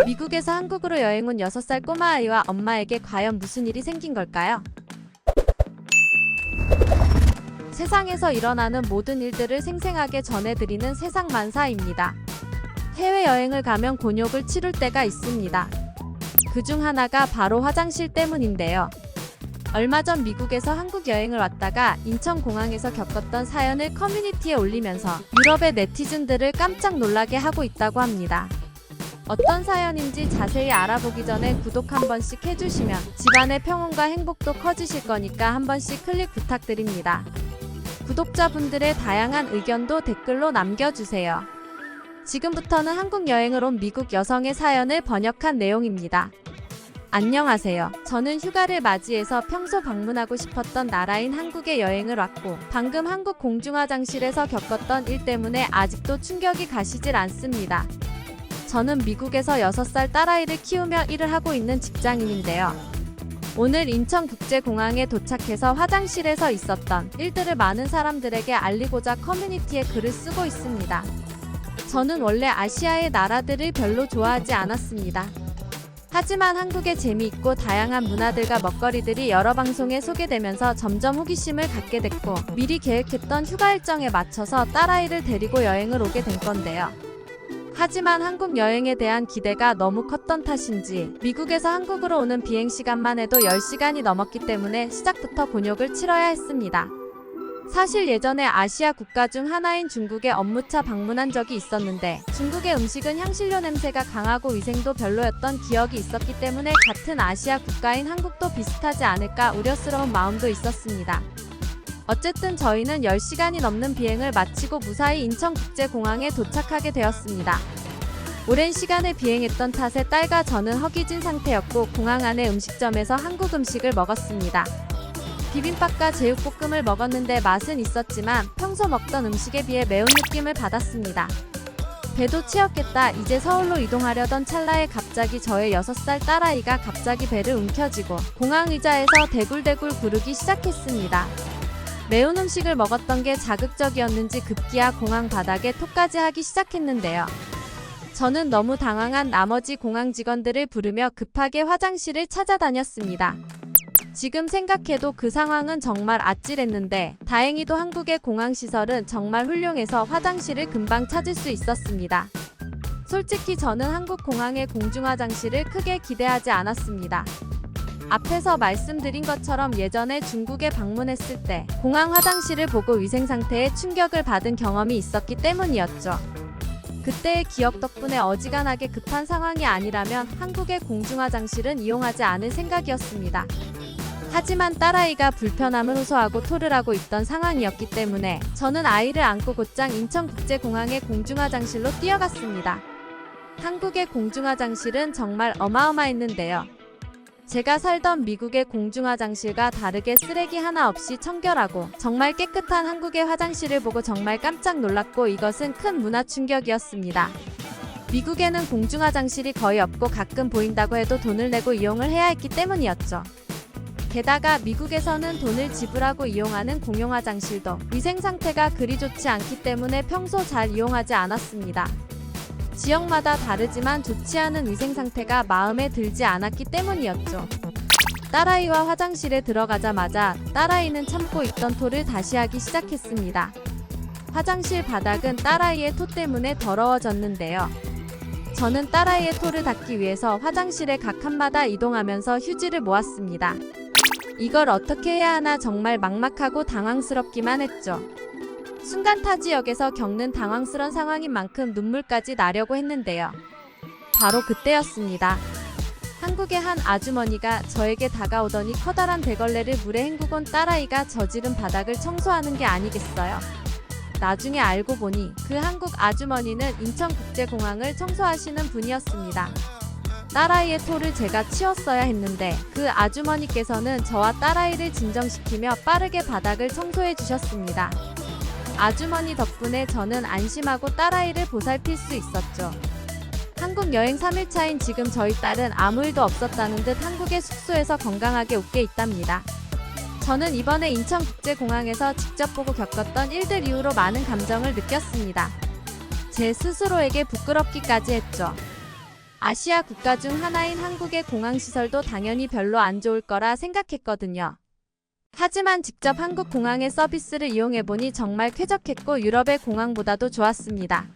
미국에서 한국으로 여행 온 6살 꼬마아이와 엄마에게 과연 무슨 일이 생긴 걸까요? 세상에서 일어나는 모든 일들을 생생하게 전해드리는 세상만사입니다. 해외여행을 가면 곤욕을 치룰 때가 있습니다. 그중 하나가 바로 화장실 때문인데요. 얼마 전 미국에서 한국 여행을 왔다가 인천공항에서 겪었던 사연을 커뮤니티에 올리면서 유럽의 네티즌들을 깜짝 놀라게 하고 있다고 합니다. 어떤 사연인지 자세히 알아보기 전에 구독 한 번씩 해주시면 집안의 평온과 행복도 커지실 거니까 한 번씩 클릭 부탁드립니다. 구독자분들의 다양한 의견도 댓글로 남겨주세요. 지금부터는 한국 여행을 온 미국 여성의 사연을 번역한 내용입니다. 안녕하세요. 저는 휴가를 맞이해서 평소 방문하고 싶었던 나라인 한국에 여행을 왔고 방금 한국 공중화장실에서 겪었던 일 때문에 아직도 충격이 가시질 않습니다. 저는 미국에서 6살 딸아이를 키우며 일을 하고 있는 직장인인데요. 오늘 인천국제공항에 도착해서 화장실에서 있었던 일들을 많은 사람들에게 알리고자 커뮤니티에 글을 쓰고 있습니다. 저는 원래 아시아의 나라들을 별로 좋아하지 않았습니다. 하지만 한국의 재미있고 다양한 문화들과 먹거리들이 여러 방송에 소개되면서 점점 호기심을 갖게 됐고 미리 계획했던 휴가 일정에 맞춰서 딸아이를 데리고 여행을 오게 된 건데요. 하지만 한국 여행에 대한 기대가 너무 컸던 탓인지 미국에서 한국으로 오는 비행시간만 해도 10시간이 넘었기 때문에 시작부터 곤욕을 치러야 했습니다. 사실 예전에 아시아 국가 중 하나인 중국에 업무차 방문한 적이 있었는데 중국의 음식은 향신료 냄새가 강하고 위생도 별로였던 기억이 있었기 때문에 같은 아시아 국가인 한국도 비슷하지 않을까 우려스러운 마음도 있었습니다. 어쨌든 저희는 10시간이 넘는 비행을 마치고 무사히 인천국제공항에 도착하게 되었습니다. 오랜 시간을 비행했던 탓에 딸과 저는 허기진 상태였고 공항 안의 음식점에서 한국 음식을 먹었습니다. 비빔밥과 제육볶음을 먹었는데 맛은 있었지만 평소 먹던 음식에 비해 매운 느낌을 받았습니다. 배도 채웠겠다 이제 서울로 이동하려던 찰나에 갑자기 저의 6살 딸아이가 갑자기 배를 움켜쥐고 공항 의자에서 대굴대굴 구르기 시작했습니다. 매운 음식을 먹었던 게 자극적이었는지 급기야 공항 바닥에 토까지 하기 시작했는데요. 저는 너무 당황한 나머지 공항 직원들을 부르며 급하게 화장실을 찾아다녔습니다. 지금 생각해도 그 상황은 정말 아찔했는데 다행히도 한국의 공항시설은 정말 훌륭해서 화장실을 금방 찾을 수 있었습니다. 솔직히 저는 한국 공항의 공중화장실을 크게 기대하지 않았습니다. 앞에서 말씀드린 것처럼 예전에 중국에 방문했을 때 공항 화장실을 보고 위생 상태에 충격을 받은 경험이 있었기 때문이었죠. 그때의 기억 덕분에 어지간하게 급한 상황이 아니라면 한국의 공중화장실은 이용하지 않을 생각이었습니다. 하지만 딸아이가 불편함을 호소하고 토를 하고 있던 상황이었기 때문에 저는 아이를 안고 곧장 인천국제공항의 공중화장실로 뛰어갔습니다. 한국의 공중화장실은 정말 어마어마했는데요. 제가 살던 미국의 공중화장실과 다르게 쓰레기 하나 없이 청결하고 정말 깨끗한 한국의 화장실을 보고 정말 깜짝 놀랐고 이것은 큰 문화 충격이었습니다. 미국에는 공중화장실이 거의 없고 가끔 보인다고 해도 돈을 내고 이용을 해야 했기 때문이었죠. 게다가 미국에서는 돈을 지불하고 이용하는 공용화장실도 위생 상태가 그리 좋지 않기 때문에 평소 잘 이용하지 않았습니다. 지역마다 다르지만 좋지 않은 위생 상태가 마음에 들지 않았기 때문이었죠. 딸아이와 화장실에 들어가자마자 딸아이는 참고 있던 토를 다시 하기 시작했습니다. 화장실 바닥은 딸아이의 토 때문에 더러워졌는데요. 저는 딸아이의 토를 닦기 위해서 화장실의 각 칸마다 이동하면서 휴지를 모았습니다. 이걸 어떻게 해야 하나 정말 막막하고 당황스럽기만 했죠. 순간 타 지역에서 겪는 당황스러운 상황인 만큼 눈물까지 나려고 했는데요. 바로 그때였습니다. 한국의 한 아주머니가 저에게 다가오더니 커다란 대걸레를 물에 헹구고 온 딸아이가 저지른 바닥을 청소하는 게 아니겠어요. 나중에 알고 보니 그 한국 아주머니는 인천국제공항을 청소하시는 분이었습니다. 딸아이의 토를 제가 치웠어야 했는데 그 아주머니께서는 저와 딸아이를 진정시키며 빠르게 바닥을 청소해 주셨습니다. 아주머니 덕분에 저는 안심하고 딸아이를 보살필 수 있었죠. 한국 여행 3일차인 지금 저희 딸은 아무 일도 없었다는 듯 한국의 숙소에서 건강하게 웃게 있답니다. 저는 이번에 인천국제공항에서 직접 보고 겪었던 일들 이후로 많은 감정을 느꼈습니다. 제 스스로에게 부끄럽기까지 했죠. 아시아 국가 중 하나인 한국의 공항시설도 당연히 별로 안 좋을 거라 생각했거든요. 하지만 직접 한국 공항의 서비스를 이용해보니 정말 쾌적했고 유럽의 공항보다도 좋았습니다.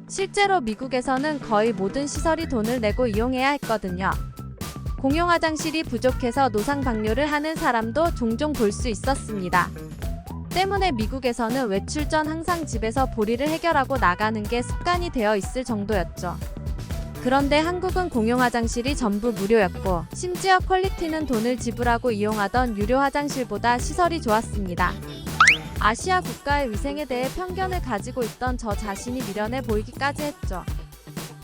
실제로 미국에서는 거의 모든 시설이 돈을 내고 이용해야 했거든요. 공용 화장실이 부족해서 노상 방뇨를 하는 사람도 종종 볼 수 있었습니다. 때문에 미국에서는 외출 전 항상 집에서 보리를 해결하고 나가는 게 습관이 되어 있을 정도였죠. 그런데 한국은 공용 화장실이 전부 무료였고 심지어 퀄리티는 돈을 지불하고 이용하던 유료 화장실보다 시설이 좋았습니다. 아시아 국가의 위생에 대해 편견을 가지고 있던 저 자신이 미련해 보이기까지 했죠.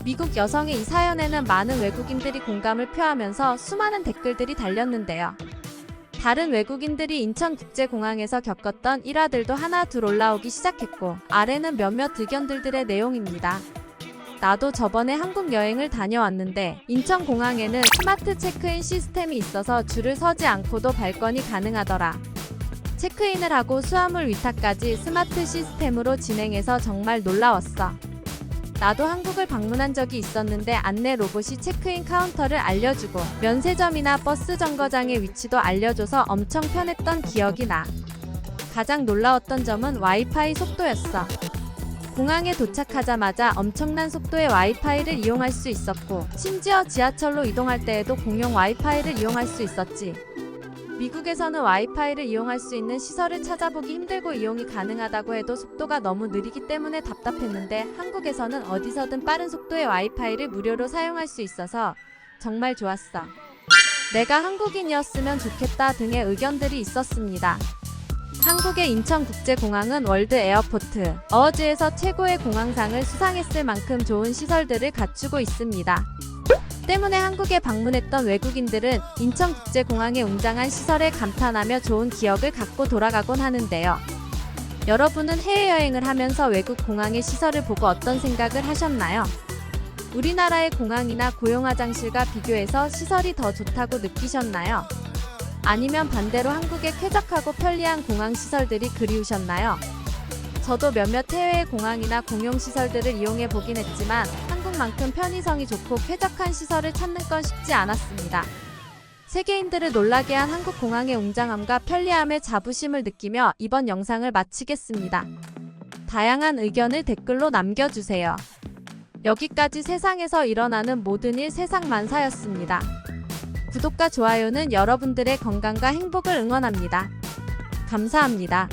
미국 여성의 이 사연에는 많은 외국인들이 공감을 표하면서 수많은 댓글들이 달렸는데요. 다른 외국인들이 인천국제공항에서 겪었던 일화들도 하나 둘 올라오기 시작했고 아래는 몇몇 의견들의 내용입니다. 나도 저번에 한국 여행을 다녀왔는데 인천공항에는 스마트 체크인 시스템이 있어서 줄을 서지 않고도 발권이 가능하더라. 체크인을 하고 수화물 위탁까지 스마트 시스템으로 진행해서 정말 놀라웠어. 나도 한국을 방문한 적이 있었는데 안내 로봇이 체크인 카운터를 알려주고 면세점이나 버스 정거장의 위치도 알려줘서 엄청 편했던 기억이 나. 가장 놀라웠던 점은 와이파이 속도였어. 공항에 도착하자마자 엄청난 속도의 와이파이를 이용할 수 있었고 심지어 지하철로 이동할 때에도 공용 와이파이를 이용할 수 있었지. 미국에서는 와이파이를 이용할 수 있는 시설을 찾아보기 힘들고 이용이 가능하다고 해도 속도가 너무 느리기 때문에 답답했는데 한국에서는 어디서든 빠른 속도의 와이파이를 무료로 사용할 수 있어서 정말 좋았어. 내가 한국인이었으면 좋겠다 등의 의견들이 있었습니다. 한국의 인천국제공항은 월드 에어포트 어워즈에서 최고의 공항상을 수상했을 만큼 좋은 시설들을 갖추고 있습니다. 때문에 한국에 방문했던 외국인들은 인천국제공항의 웅장한 시설에 감탄하며 좋은 기억을 갖고 돌아가곤 하는데요. 여러분은 해외여행을 하면서 외국 공항의 시설을 보고 어떤 생각을 하셨나요? 우리나라의 공항이나 고용 화장실과 비교해서 시설이 더 좋다고 느끼셨나요? 아니면 반대로 한국의 쾌적하고 편리한 공항 시설들이 그리우셨나요? 저도 몇몇 해외의 공항이나 공용시설들을 이용해 보긴 했지만 한국만큼 편의성이 좋고 쾌적한 시설을 찾는 건 쉽지 않았습니다. 세계인들을 놀라게 한 한국 공항의 웅장함과 편리함에 자부심을 느끼며 이번 영상을 마치겠습니다. 다양한 의견을 댓글로 남겨주세요. 여기까지 세상에서 일어나는 모든 일 세상만사였습니다. 구독과 좋아요는 여러분들의 건강과 행복을 응원합니다. 감사합니다.